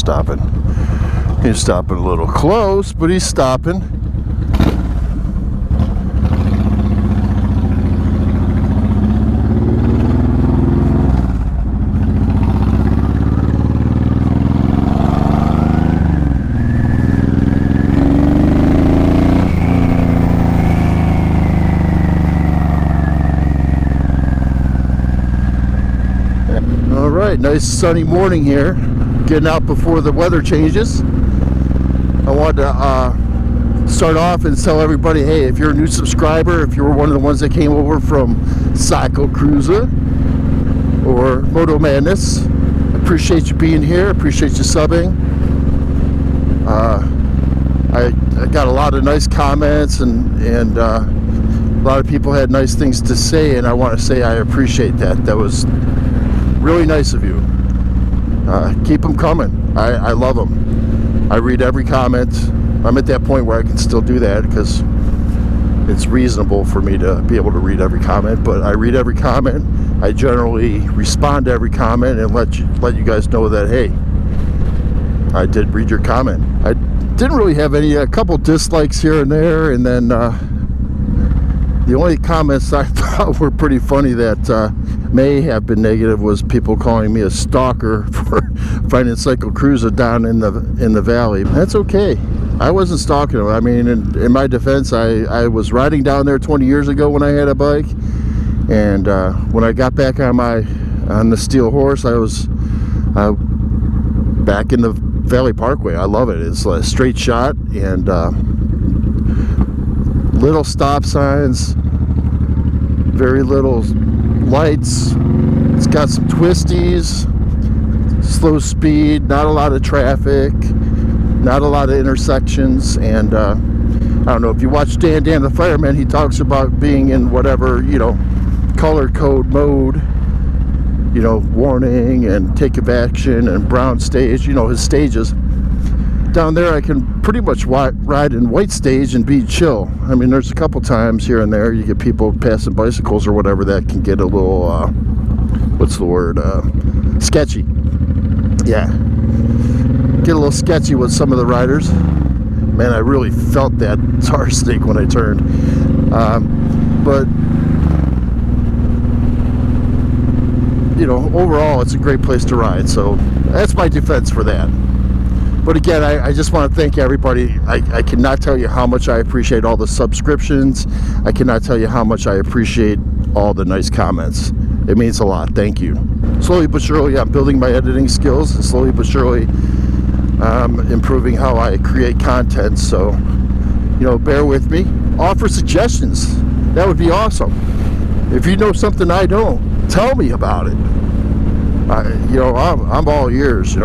stopping. He's stopping a little close, but he's stopping. Nice sunny morning here, getting out before the weather changes. I wanted to start off and tell everybody, hey, if you're a new subscriber, if you were one of the ones that came over from Cycle Cruiser or Moto Madness, appreciate you being here, appreciate you subbing. I got a lot of nice comments and a lot of people had nice things to say, and I want to say I appreciate that. That was really nice of you. Keep them coming. I love them. I read every comment. I'm at that point where I can still do that because it's reasonable for me to be able to read every comment, but I read every comment. I generally respond to every comment and let you guys know that, hey, I did read your comment. I didn't really have a couple dislikes here and there, and then the only comments I thought were pretty funny that may have been negative was people calling me a stalker for finding Cycle Cruiser down in the valley. That's okay. I wasn't stalking them. I mean, in my defense, I was riding down there 20 years ago when I had a bike, and when I got back on the Steel Horse, I was back in the Valley Parkway. I love it. It's a straight shot and little stop signs, very little lights. It's got some twisties, slow speed, not a lot of traffic, not a lot of intersections, and I don't know if you watch Dan the Fireman, he talks about being in whatever, color code mode, warning and take of action and brown stage, his stages. Down there I can pretty much ride in white stage and be chill. I mean, there's a couple times here and there you get people passing bicycles or whatever that can get a little what's the word, sketchy. Yeah, get a little sketchy with some of the riders. Man, I really felt that tar snake when I turned, but overall it's a great place to ride, so that's my defense for that. But again, I just want to thank everybody. I cannot tell you how much I appreciate all the subscriptions. I cannot tell you how much I appreciate all the nice comments. It means a lot. Thank you. Slowly but surely, I'm building my editing skills. And slowly but surely, improving how I create content. So, bear with me. Offer suggestions. That would be awesome. If you know something I don't, tell me about it. I'm all ears,